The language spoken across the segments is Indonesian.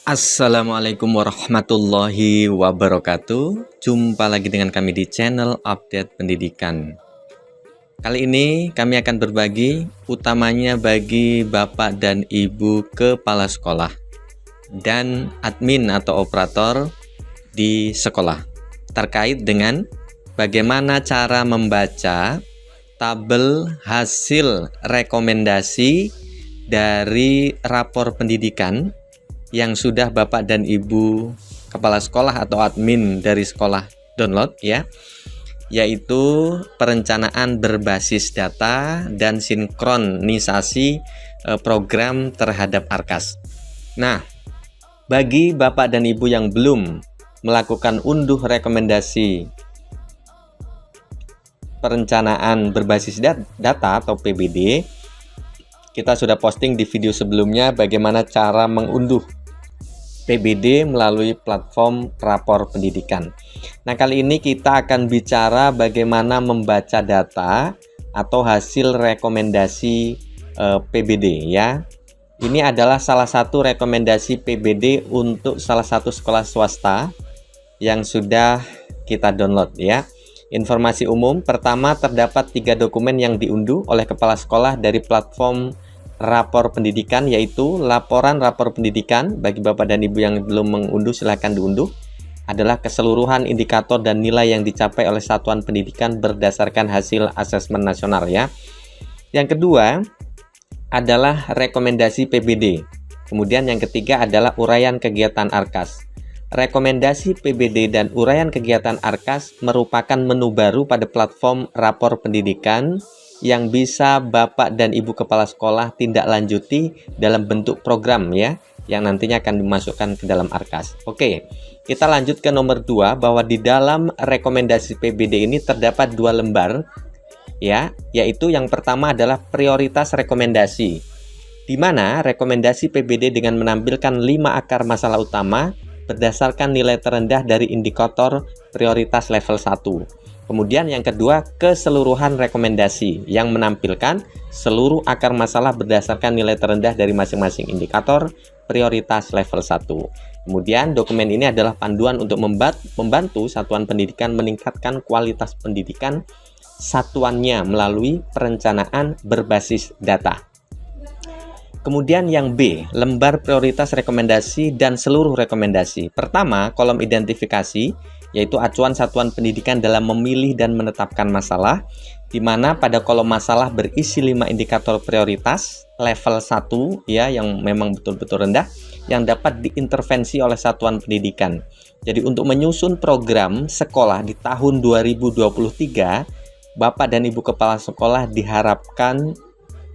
Assalamualaikum warahmatullahi wabarakatuh. Jumpa lagi dengan kami di channel Update Pendidikan. Kali ini kami akan berbagi utamanya bagi Bapak dan Ibu kepala sekolah dan admin atau operator di sekolah terkait dengan bagaimana cara membaca tabel hasil rekomendasi dari rapor pendidikan yang sudah Bapak dan Ibu kepala sekolah atau admin dari sekolah download ya, yaitu perencanaan berbasis data dan sinkronisasi program terhadap Arkas. Nah, bagi Bapak dan Ibu yang belum melakukan unduh rekomendasi perencanaan berbasis data atau PBD, kita sudah posting di video sebelumnya bagaimana cara mengunduh PBD melalui platform rapor pendidikan. Nah, kali ini kita akan bicara bagaimana membaca data atau hasil rekomendasi PBD ya. Ini adalah salah satu rekomendasi PBD untuk salah satu sekolah swasta yang sudah kita download ya. Informasi umum, pertama terdapat 3 dokumen yang diunduh oleh kepala sekolah dari platform rapor pendidikan, yaitu laporan rapor pendidikan. Bagi Bapak dan Ibu yang belum mengunduh silahkan diunduh. Adalah keseluruhan indikator dan nilai yang dicapai oleh satuan pendidikan berdasarkan hasil asesmen nasional ya. Yang kedua adalah rekomendasi PBD. Kemudian yang ketiga adalah uraian kegiatan Arkas. Rekomendasi PBD dan uraian kegiatan Arkas merupakan menu baru pada platform rapor pendidikan yang bisa Bapak dan Ibu kepala sekolah tindak lanjuti dalam bentuk program ya, yang nantinya akan dimasukkan ke dalam Arkas. Oke, kita lanjut ke nomor 2, bahwa di dalam rekomendasi PBD ini terdapat 2 lembar ya, yaitu yang pertama adalah prioritas rekomendasi, di mana rekomendasi PBD dengan menampilkan 5 akar masalah utama berdasarkan nilai terendah dari indikator prioritas level 1. Kemudian yang kedua, keseluruhan rekomendasi yang menampilkan seluruh akar masalah berdasarkan nilai terendah dari masing-masing indikator prioritas level 1. Kemudian dokumen ini adalah panduan untuk membantu satuan pendidikan meningkatkan kualitas pendidikan satuannya melalui perencanaan berbasis data. Kemudian yang B, lembar prioritas rekomendasi dan seluruh rekomendasi. Pertama, kolom identifikasi, yaitu acuan satuan pendidikan dalam memilih dan menetapkan masalah, di mana pada kolom masalah berisi 5 indikator prioritas level 1 ya, yang memang betul-betul rendah, yang dapat diintervensi oleh satuan pendidikan. Jadi untuk menyusun program sekolah di tahun 2023, Bapak dan Ibu kepala sekolah diharapkan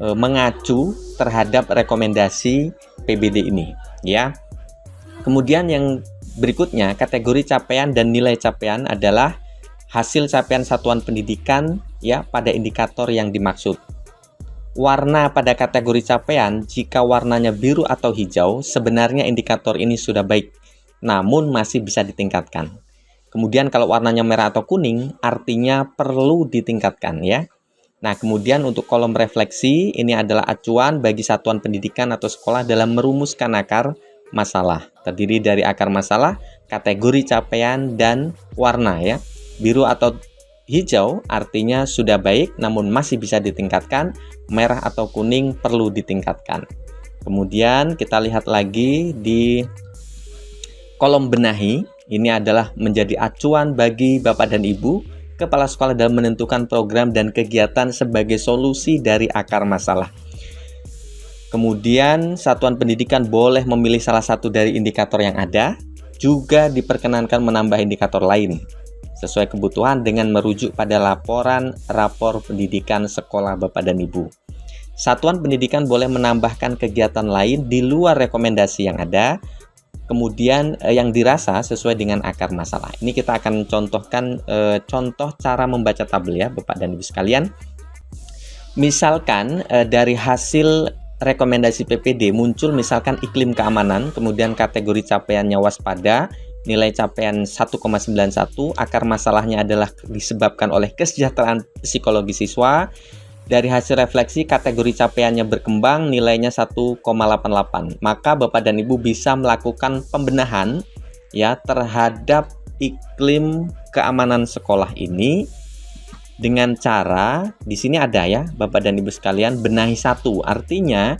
mengacu terhadap rekomendasi PBD ini ya. Kemudian yang berikutnya, kategori capaian dan nilai capaian adalah hasil capaian satuan pendidikan ya pada indikator yang dimaksud. Warna pada kategori capaian, jika warnanya biru atau hijau, sebenarnya indikator ini sudah baik, namun masih bisa ditingkatkan. Kemudian kalau warnanya merah atau kuning, artinya perlu ditingkatkan ya. Nah, kemudian untuk kolom refleksi, ini adalah acuan bagi satuan pendidikan atau sekolah dalam merumuskan akar masalah. Terdiri dari akar masalah, kategori capaian, dan warna ya. Biru atau hijau artinya sudah baik namun masih bisa ditingkatkan, merah atau kuning perlu ditingkatkan. Kemudian kita lihat lagi di kolom benahi, ini adalah menjadi acuan bagi Bapak dan Ibu kepala sekolah dalam menentukan program dan kegiatan sebagai solusi dari akar masalah. Kemudian satuan pendidikan boleh memilih salah satu dari indikator yang ada, juga diperkenankan menambah indikator lain sesuai kebutuhan dengan merujuk pada laporan rapor pendidikan sekolah Bapak dan Ibu. Satuan pendidikan boleh menambahkan kegiatan lain di luar rekomendasi yang ada, kemudian yang dirasa sesuai dengan akar masalah. Ini kita akan contohkan contoh cara membaca tabel ya Bapak dan Ibu sekalian. Misalkan dari hasil rekomendasi PPD muncul misalkan iklim keamanan, kemudian kategori capaiannya waspada, nilai capaian 1,91, akar masalahnya adalah disebabkan oleh kesejahteraan psikologi siswa, Dari hasil refleksi kategori capaiannya berkembang, nilainya 1,88. Maka Bapak dan Ibu bisa melakukan pembenahan ya terhadap iklim keamanan sekolah ini dengan cara, di sini ada ya Bapak dan Ibu sekalian, benahi satu. Artinya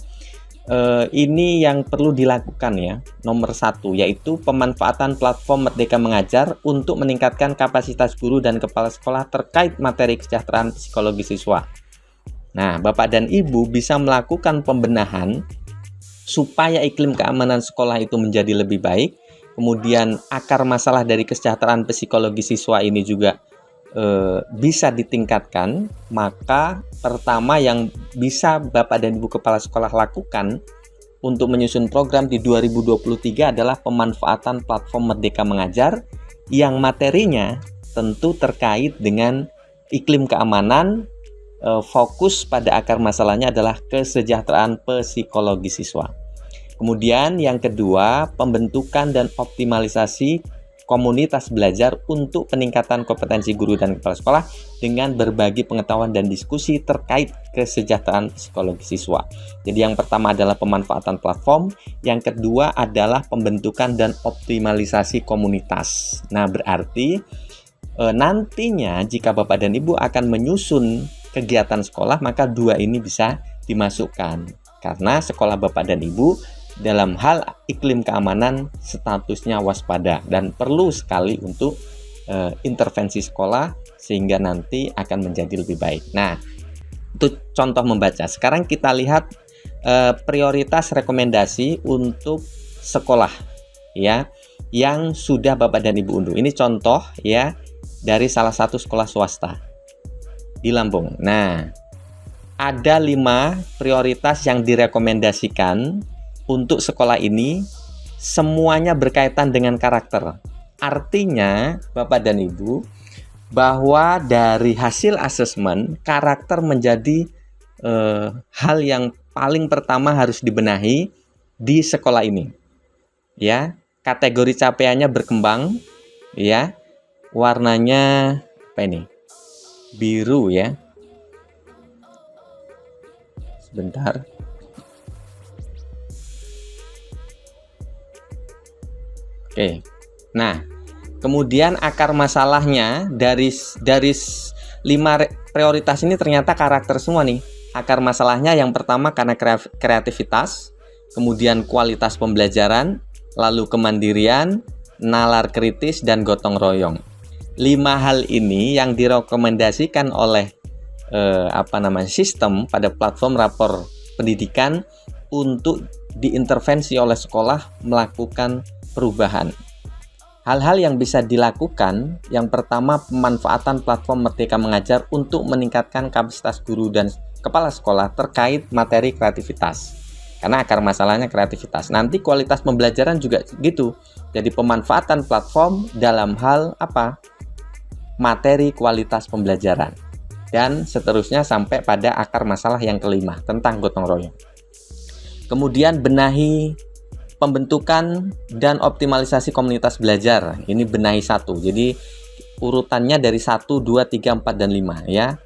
ini yang perlu dilakukan ya, nomor satu, yaitu pemanfaatan platform Merdeka Mengajar untuk meningkatkan kapasitas guru dan kepala sekolah terkait materi kesejahteraan psikologi siswa. Nah, Bapak dan Ibu bisa melakukan pembenahan supaya iklim keamanan sekolah itu menjadi lebih baik. Kemudian akar masalah dari kesejahteraan psikologi siswa ini juga bisa ditingkatkan. Maka pertama yang bisa Bapak dan Ibu kepala sekolah lakukan untuk menyusun program di 2023 adalah pemanfaatan platform Merdeka Mengajar yang materinya tentu terkait dengan iklim keamanan. Fokus pada akar masalahnya adalah kesejahteraan psikologi siswa. Kemudian yang kedua, pembentukan dan optimalisasi komunitas belajar untuk peningkatan kompetensi guru dan kepala sekolah dengan berbagi pengetahuan dan diskusi terkait kesejahteraan psikologi siswa. Jadi yang pertama adalah pemanfaatan platform, yang kedua adalah pembentukan dan optimalisasi komunitas. Nah, berarti nantinya jika Bapak dan Ibu akan menyusun kegiatan sekolah, maka dua ini bisa dimasukkan karena sekolah Bapak dan Ibu dalam hal iklim keamanan statusnya waspada dan perlu sekali untuk intervensi sekolah sehingga nanti akan menjadi lebih baik. Nah, itu contoh membaca. Sekarang kita lihat prioritas rekomendasi untuk sekolah ya yang sudah Bapak dan Ibu unduh. Ini contoh ya dari salah satu sekolah swasta di Lampung. Nah, ada 5 prioritas yang direkomendasikan untuk sekolah ini, semuanya berkaitan dengan karakter. Artinya, Bapak dan Ibu, bahwa dari hasil asesmen, karakter menjadi hal yang paling pertama harus dibenahi di sekolah ini. Ya, kategori capaiannya berkembang, ya, warnanya apa ini? Biru ya. Sebentar. Oke. Nah, kemudian akar masalahnya dari 5 prioritas ini ternyata karakter semua nih. Akar masalahnya yang pertama karena kreativitas, kemudian kualitas pembelajaran, lalu kemandirian, nalar kritis dan gotong royong. 5 hal ini yang direkomendasikan oleh sistem pada platform rapor pendidikan untuk diintervensi oleh sekolah melakukan perubahan. Hal-hal yang bisa dilakukan, yang pertama pemanfaatan platform Merdeka Mengajar untuk meningkatkan kapasitas guru dan kepala sekolah terkait materi kreativitas. Karena akar masalahnya kreativitas. Nanti kualitas pembelajaran juga gitu. Jadi pemanfaatan platform dalam hal apa? Materi kualitas pembelajaran. Dan seterusnya sampai pada akar masalah yang kelima tentang gotong royong. Kemudian benahi pembentukan dan optimalisasi komunitas belajar. Ini benahi 1. Jadi urutannya dari 1, 2, 3, 4, dan 5 ya.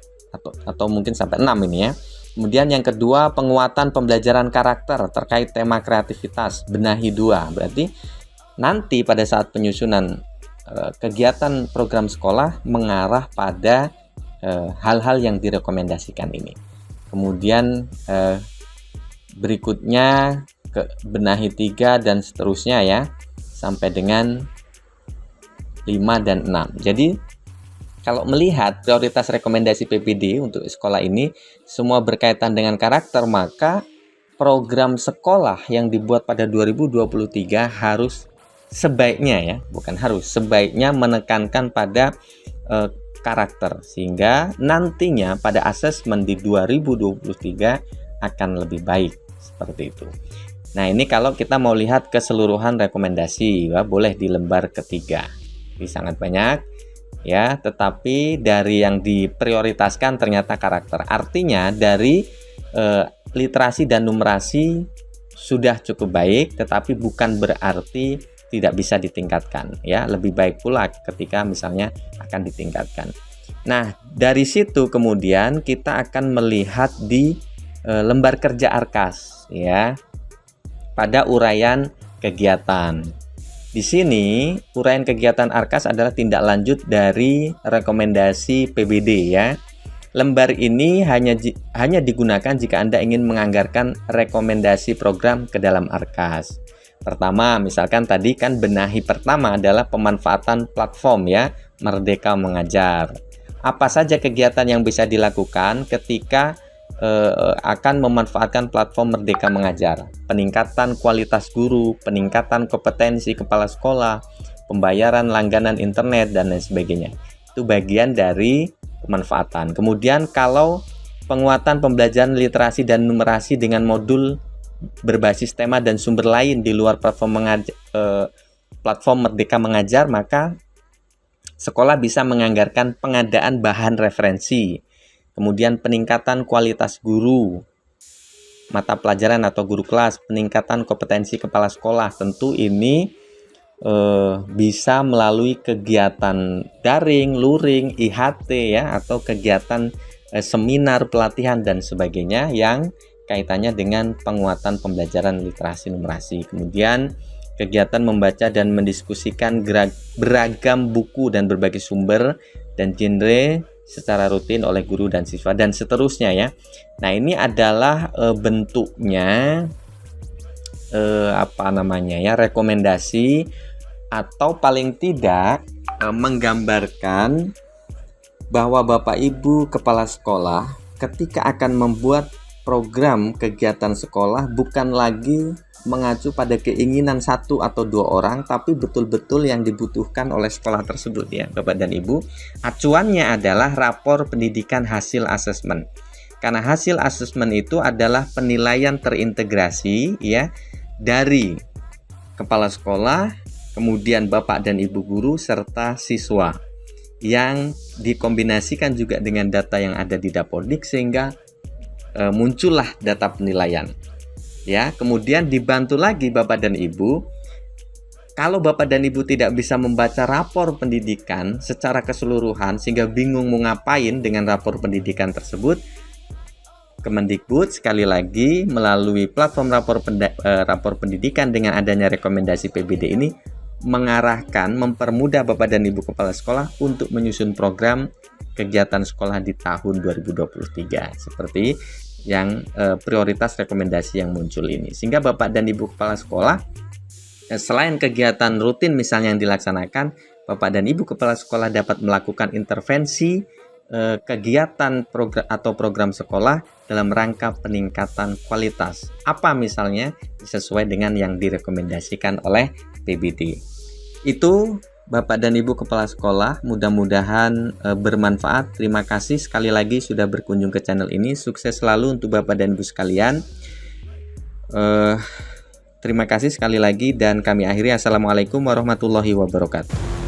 Atau mungkin sampai 6 ini ya. Kemudian yang kedua, penguatan pembelajaran karakter terkait tema kreativitas, benahi 2. Berarti nanti pada saat penyusunan kegiatan program sekolah mengarah pada hal-hal yang direkomendasikan ini. Kemudian berikutnya ke benahi 3 dan seterusnya ya, sampai dengan 5 dan 6. Jadi kalau melihat prioritas rekomendasi PPD untuk sekolah ini semua berkaitan dengan karakter, maka program sekolah yang dibuat pada 2023 harus sebaiknya ya, bukan harus, sebaiknya menekankan pada karakter sehingga nantinya pada asesmen di 2023 akan lebih baik seperti itu. Nah, ini kalau kita mau lihat keseluruhan rekomendasi ya, boleh di lembar ketiga. Ini sangat banyak ya, tetapi dari yang diprioritaskan ternyata karakter. Artinya dari literasi dan numerasi sudah cukup baik, tetapi bukan berarti tidak bisa ditingkatkan ya. Lebih baik pula ketika misalnya akan ditingkatkan. Nah, dari situ kemudian kita akan melihat di lembar kerja Arkas ya, pada uraian kegiatan. Di sini uraian kegiatan Arkas adalah tindak lanjut dari rekomendasi PBD ya. Lembar ini hanya digunakan jika Anda ingin menganggarkan rekomendasi program ke dalam Arkas. Pertama, misalkan tadi kan benahi pertama adalah pemanfaatan platform ya, Merdeka Mengajar. Apa saja kegiatan yang bisa dilakukan ketika akan memanfaatkan platform Merdeka Mengajar? Peningkatan kualitas guru, peningkatan kompetensi kepala sekolah, pembayaran langganan internet, dan lain sebagainya. Itu bagian dari pemanfaatan. Kemudian kalau penguatan pembelajaran literasi dan numerasi dengan modul berbasis tema dan sumber lain di luar platform Merdeka Mengajar, maka sekolah bisa menganggarkan pengadaan bahan referensi, kemudian peningkatan kualitas guru, mata pelajaran atau guru kelas, peningkatan kompetensi kepala sekolah. Tentu ini bisa melalui kegiatan daring, luring, IHT ya, atau kegiatan seminar, pelatihan dan sebagainya yang kaitannya dengan penguatan pembelajaran literasi numerasi. Kemudian kegiatan membaca dan mendiskusikan beragam buku dan berbagai sumber dan genre secara rutin oleh guru dan siswa dan seterusnya ya. Nah, ini adalah bentuknya rekomendasi atau paling tidak menggambarkan bahwa Bapak Ibu kepala sekolah ketika akan membuat program kegiatan sekolah bukan lagi mengacu pada keinginan satu atau dua orang, tapi betul-betul yang dibutuhkan oleh sekolah tersebut ya Bapak dan Ibu. Acuannya adalah rapor pendidikan hasil asesmen. Karena hasil asesmen itu adalah penilaian terintegrasi ya dari kepala sekolah, kemudian Bapak dan Ibu guru serta siswa, yang dikombinasikan juga dengan data yang ada di Dapodik sehingga muncullah data penilaian. Ya, kemudian dibantu lagi Bapak dan Ibu. Kalau Bapak dan Ibu tidak bisa membaca rapor pendidikan secara keseluruhan sehingga bingung mau ngapain dengan rapor pendidikan tersebut, Kemendikbud sekali lagi melalui platform rapor pendidikan dengan adanya rekomendasi PBD ini mengarahkan, mempermudah Bapak dan Ibu kepala sekolah untuk menyusun program kegiatan sekolah di tahun 2023 seperti yang prioritas rekomendasi yang muncul ini. Sehingga Bapak dan Ibu kepala sekolah selain kegiatan rutin misalnya yang dilaksanakan, Bapak dan Ibu kepala sekolah dapat melakukan intervensi kegiatan program sekolah dalam rangka peningkatan kualitas. Apa misalnya sesuai dengan yang direkomendasikan oleh PBD. Itu Bapak dan Ibu kepala sekolah, mudah-mudahan bermanfaat. Terima kasih sekali lagi sudah berkunjung ke channel ini. Sukses selalu untuk Bapak dan Ibu sekalian. Terima kasih sekali lagi dan kami akhiri. Assalamualaikum warahmatullahi wabarakatuh.